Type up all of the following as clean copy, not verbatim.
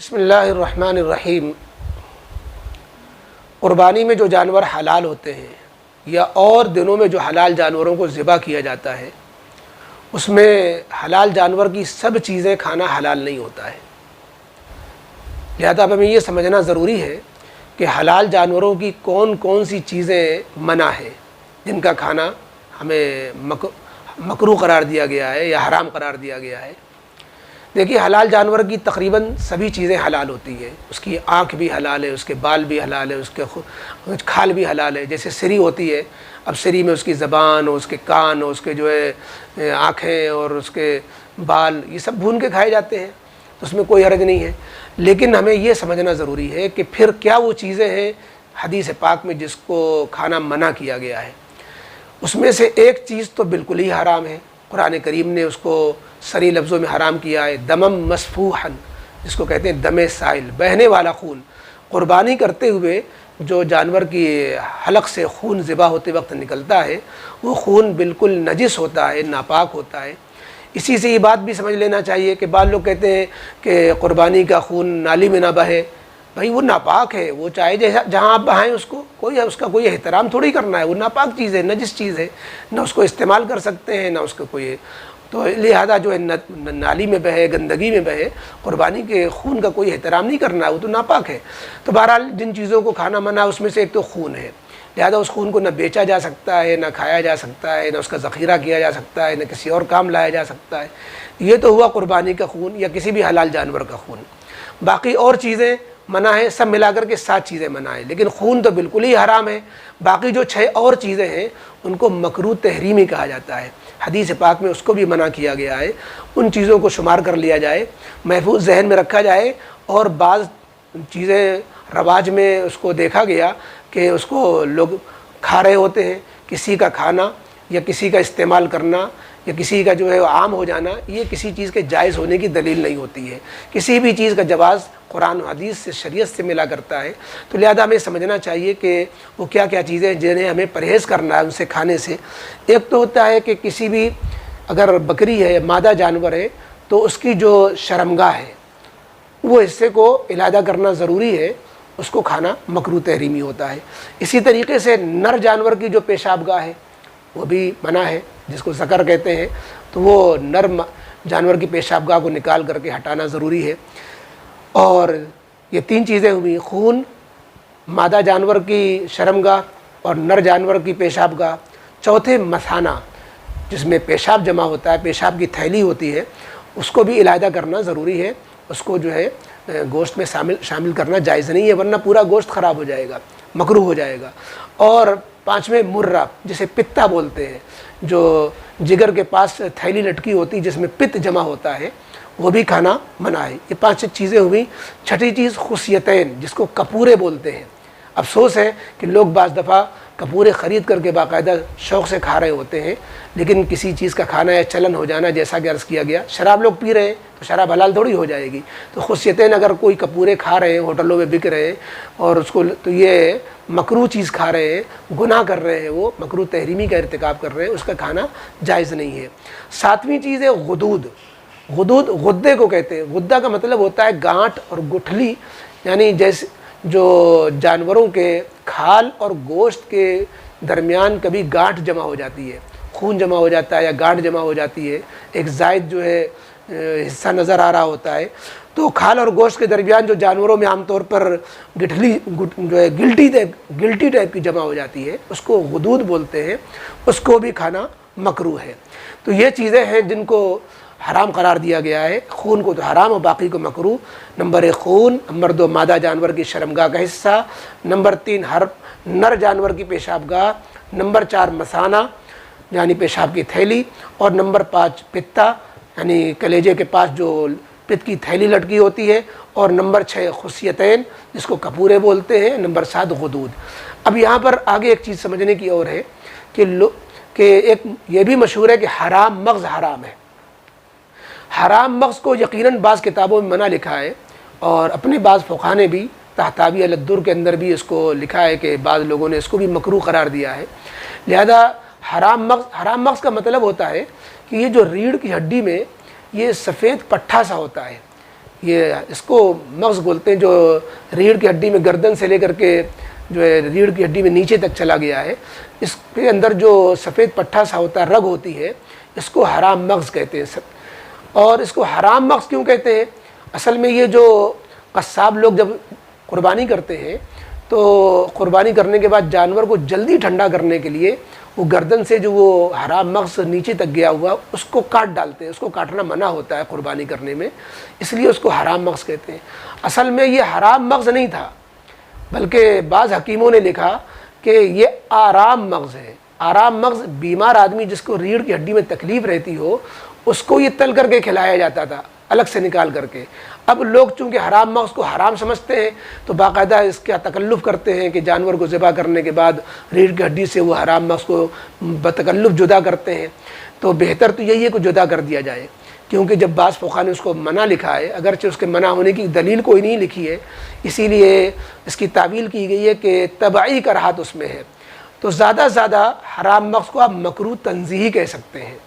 بسم اللہ الرحمن الرحیم۔ قربانی میں جو جانور حلال ہوتے ہیں یا اور دنوں میں جو حلال جانوروں کو ذبح کیا جاتا ہے، اس میں حلال جانور کی سب چیزیں کھانا حلال نہیں ہوتا ہے۔ لہذا اب ہمیں یہ سمجھنا ضروری ہے کہ حلال جانوروں کی کون کون سی چیزیں منع ہیں، جن کا کھانا ہمیں مکروہ قرار دیا گیا ہے یا حرام قرار دیا گیا ہے۔ دیکھیے، حلال جانور کی تقریباً سبھی چیزیں حلال ہوتی ہیں۔ اس کی آنکھ بھی حلال ہے، اس کے بال بھی حلال ہے، اس کے کھال بھی حلال ہے۔ جیسے سری ہوتی ہے، اب سری میں اس کی زبان اور اس کے کان اور اس کے جو ہے آنکھیں اور اس کے بال، یہ سب بھون کے کھائے جاتے ہیں، اس میں کوئی حرج نہیں ہے۔ لیکن ہمیں یہ سمجھنا ضروری ہے کہ پھر کیا وہ چیزیں ہیں حدیث پاک میں جس کو کھانا منع کیا گیا ہے۔ اس میں سے ایک چیز تو بالکل ہی حرام ہے، قرآن کریم نے اس کو صریح لفظوں میں حرام کیا ہے، دمم مسفوحن، جس کو کہتے ہیں دم سائل، بہنے والا خون۔ قربانی کرتے ہوئے جو جانور کی حلق سے خون ذبح ہوتے وقت نکلتا ہے، وہ خون بالکل نجس ہوتا ہے، ناپاک ہوتا ہے۔ اسی سے یہ بات بھی سمجھ لینا چاہیے کہ بعض لوگ کہتے ہیں کہ قربانی کا خون نالی میں نہ بہے۔ بھائی وہ ناپاک ہے، وہ چاہے جہاں آپ بہائیں اس کا کوئی احترام تھوڑی کرنا ہے، وہ ناپاک چیز ہے، نجس چیز ہے، نہ اس کو استعمال کر سکتے ہیں، نہ اس کا کوئی، تو لہذا جو ہے نالی میں بہے، گندگی میں بہے، قربانی کے خون کا کوئی احترام نہیں کرنا ہے، وہ تو ناپاک ہے۔ تو بہرحال جن چیزوں کو کھانا منع اس میں سے ایک تو خون ہے، لہذا اس خون کو نہ بیچا جا سکتا ہے، نہ کھایا جا سکتا ہے، نہ اس کا ذخیرہ کیا جا سکتا ہے، نہ کسی اور کام لایا جا سکتا ہے۔ یہ تو ہوا قربانی کا خون یا کسی بھی حلال جانور کا خون۔ باقی اور چیزیں منع ہے، سب ملا کر کے 7 چیزیں منع ہیں، لیکن خون تو بالکل ہی حرام ہے۔ باقی جو 6 اور چیزیں ہیں ان کو مکروہ تحریمی کہا جاتا ہے، حدیث پاک میں اس کو بھی منع کیا گیا ہے۔ ان چیزوں کو شمار کر لیا جائے، محفوظ ذہن میں رکھا جائے، اور بعض چیزیں رواج میں اس کو دیکھا گیا کہ اس کو لوگ کھا رہے ہوتے ہیں۔ کسی کا کھانا یا کسی کا استعمال کرنا یا کسی کا جو ہے عام ہو جانا، یہ کسی چیز کے جائز ہونے کی دلیل نہیں ہوتی ہے۔ کسی بھی چیز کا جواز قرآن و حدیث سے، شریعت سے ملا کرتا ہے۔ تو لہذا ہمیں سمجھنا چاہیے کہ وہ کیا کیا چیزیں جنہیں ہمیں پرہیز کرنا ہے ان سے کھانے سے۔ ایک تو ہوتا ہے کہ کسی بھی اگر بکری ہے، مادہ جانور ہے، تو اس کی جو شرمگاہ ہے وہ حصے کو علیحدہ کرنا ضروری ہے، اس کو کھانا مکروہ تحریمی ہوتا ہے۔ اسی طریقے سے نر جانور کی جو پیشاب گاہ ہے وہ بھی منع ہے، جس کو ذکر کہتے ہیں، تو وہ نر جانور کی پیشاب گاہ کو نکال کر کے ہٹانا ضروری ہے۔ اور یہ 3 چیزیں ہوئی، خون، مادہ جانور کی شرمگاہ اور نر جانور کی پیشاب گاہ۔ چوتھے مثانہ، جس میں پیشاب جمع ہوتا ہے، پیشاب کی تھیلی ہوتی ہے، اس کو بھی علیحدہ کرنا ضروری ہے۔ اس کو جو ہے گوشت میں شامل کرنا جائز نہیں ہے، ورنہ پورا گوشت خراب ہو جائے گا، مکروہ ہو جائے گا۔ اور 5ویں مرہ، جسے پتا بولتے ہیں، جو جگر کے پاس تھیلی لٹکی ہوتی جس میں پت جمع ہوتا ہے، وہ بھی کھانا منع ہے۔ یہ 5 چیزیں ہوئیں۔ چھٹی چیز خصیتین، جس کو کپورے بولتے ہیں۔ افسوس ہے کہ لوگ بعض دفعہ کپورے خرید کر کے باقاعدہ شوق سے کھا رہے ہوتے ہیں، لیکن کسی چیز کا کھانا یا چلن ہو جانا، جیسا کہ عرض کیا گیا، شراب لوگ پی رہے ہیں تو شراب حلال تھوڑی ہو جائے گی۔ تو خصیتین اگر کوئی کپورے کھا رہے ہیں، ہوٹلوں میں بک رہے ہیں، اور اس کو، تو یہ مکروہ چیز کھا رہے ہیں، گناہ کر رہے ہیں، وہ مکروہ تحریمی کا ارتکاب کر رہے ہیں، اس کا کھانا جائز نہیں ہے۔ 7ویں چیز ہے غدود۔ غدود غدے کو کہتے ہیں۔ غدہ کا مطلب ہوتا ہے گانٹھ اور گٹھلی، یعنی جیسے جو جانوروں کے کھال اور گوشت کے درمیان کبھی گانٹھ جمع ہو جاتی ہے، خون جمع ہو جاتا ہے یا گانٹھ جمع ہو جاتی ہے، ایک زائد جو ہے حصہ نظر آ رہا ہوتا ہے، تو کھال اور گوشت کے درمیان جو جانوروں میں عام طور پر گٹھلی جو ہے گلٹی ٹائپ کی جمع ہو جاتی ہے، اس کو غدود بولتے ہیں، اس کو بھی کھانا مکروہ ہے۔ تو یہ چیزیں ہیں جن کو حرام قرار دیا گیا ہے۔ خون کو تو حرام اور باقی کو مکروہ۔ نمبر 1 خون، نمبر 2 مادہ جانور کی شرمگاہ کا حصہ، نمبر 3 ہر نر جانور کی پیشاب گاہ، نمبر 4 مثانہ یعنی پیشاب کی تھیلی، اور نمبر 5 پتا یعنی کلیجے کے پاس جو پت کی تھیلی لٹکی ہوتی ہے، اور نمبر 6 خصیتین، جس کو کپورے بولتے ہیں، نمبر 7 غدود۔ اب یہاں پر آگے ایک چیز سمجھنے کی اور ہے کہ ایک یہ بھی مشہور ہے کہ حرام مغز حرام ہے۔ حرام مغز کو یقیناً بعض کتابوں میں منع لکھا ہے، اور اپنے بعض فقہا نے بھی تحتاوی الدر کے اندر بھی اس کو لکھا ہے کہ بعض لوگوں نے اس کو بھی مکروہ قرار دیا ہے۔ لہذا حرام مغز کا مطلب ہوتا ہے کہ یہ جو ریڑھ کی ہڈی میں یہ سفید پٹھا سا ہوتا ہے، یہ اس کو مغز بولتے ہیں، جو ریڑھ کی ہڈی میں گردن سے لے کر کے جو ہے ریڑھ کی ہڈی میں نیچے تک چلا گیا ہے، اس کے اندر جو سفید پٹھا سا ہوتا ہے، رگ ہوتی ہے، اس کو حرام مغز کہتے ہیں۔ اور اس کو حرام مغز کیوں کہتے ہیں؟ اصل میں یہ جو قصاب لوگ جب قربانی کرتے ہیں تو قربانی کرنے کے بعد جانور کو جلدی ٹھنڈا کرنے کے لیے وہ گردن سے جو وہ حرام مغز نیچے تک گیا ہوا اس کو کاٹ ڈالتے ہیں۔ اس کو کاٹنا منع ہوتا ہے قربانی کرنے میں، اس لیے اس کو حرام مغز کہتے ہیں۔ اصل میں یہ حرام مغز نہیں تھا، بلکہ بعض حکیموں نے لکھا کہ یہ آرام مغز ہے۔ آرام مغز بیمار آدمی جس کو ریڑھ کی ہڈی میں تکلیف رہتی ہو اس کو یہ تل کر کے کھلایا جاتا تھا، الگ سے نکال کر کے۔ اب لوگ چونکہ حرام مغز کو حرام سمجھتے ہیں تو باقاعدہ اس کا تکلف کرتے ہیں کہ جانور کو ذبح کرنے کے بعد ریڑھ کی ہڈی سے وہ حرام مغز کو بتکلف جدا کرتے ہیں۔ تو بہتر تو یہی ہے کہ جدا کر دیا جائے، کیونکہ جب بعض فقہا نے اس کو منع لکھا ہے، اگرچہ اس کے منع ہونے کی دلیل کوئی نہیں لکھی ہے، اسی لیے اس کی تعویل کی گئی ہے کہ تبعی کراہت اس میں ہے۔ تو زیادہ سے زیادہ حرام مغز کو آپ مکروہ تنزیہی کہہ سکتے ہیں،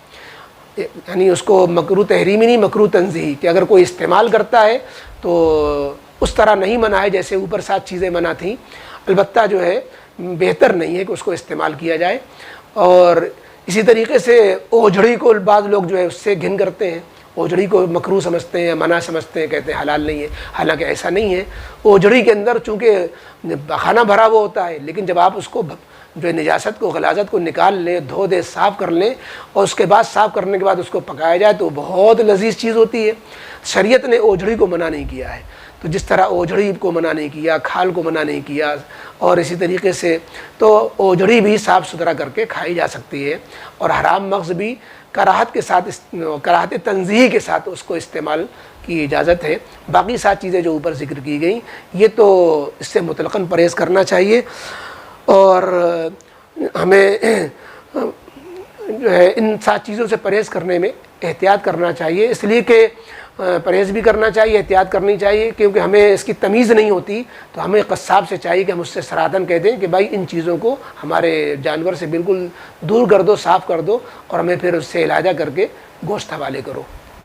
یعنی اس کو مکروہ تحریمی نہیں، مکروہ تنزیہی، کہ اگر کوئی استعمال کرتا ہے تو اس طرح نہیں منع ہے جیسے اوپر 7 چیزیں منع تھیں، البتہ جو ہے بہتر نہیں ہے کہ اس کو استعمال کیا جائے۔ اور اسی طریقے سے اوجھڑی کو بعض لوگ جو ہے اس سے گھن کرتے ہیں، اوجھڑی کو مکروہ سمجھتے ہیں، منع سمجھتے ہیں، کہتے ہیں حلال نہیں ہے، حالانکہ ایسا نہیں ہے۔ اوجھڑی کے اندر چونکہ کھانا بھرا ہوا ہوتا ہے، لیکن جب آپ اس کو جو ہے نجاست کو، غلاظت کو نکال لیں، دھو دیں، صاف کر لیں، اور اس کے بعد صاف کرنے کے بعد اس کو پکایا جائے تو بہت لذیذ چیز ہوتی ہے۔ شریعت نے اوجھڑی کو منع نہیں کیا ہے، تو جس طرح اوجھڑی کو منع نہیں کیا، کھال کو منع نہیں کیا، اور اسی طریقے سے تو اوجھڑی بھی صاف ستھرا کر کے کھائی جا سکتی ہے، اور حرام مغز بھی کراہت کے ساتھ، کراہت تنزیہی کے ساتھ اس کو استعمال کی اجازت ہے۔ باقی 7 چیزیں جو اوپر ذکر کی گئیں یہ تو اس سے مطلقاً پرہیز کرنا چاہیے، اور ہمیں جو ہے ان 7 چیزوں سے پرہیز کرنے میں احتیاط کرنا چاہیے، اس لیے کہ پرہیز بھی کرنا چاہیے، احتیاط کرنی چاہیے، کیونکہ ہمیں اس کی تمیز نہیں ہوتی، تو ہمیں قصاب سے چاہیے کہ ہم اس سے صراحتاً کہہ دیں کہ بھائی ان چیزوں کو ہمارے جانور سے بالکل دور کر دو، صاف کر دو، اور ہمیں پھر اس سے علاجہ کر کے گوشت حوالے کرو۔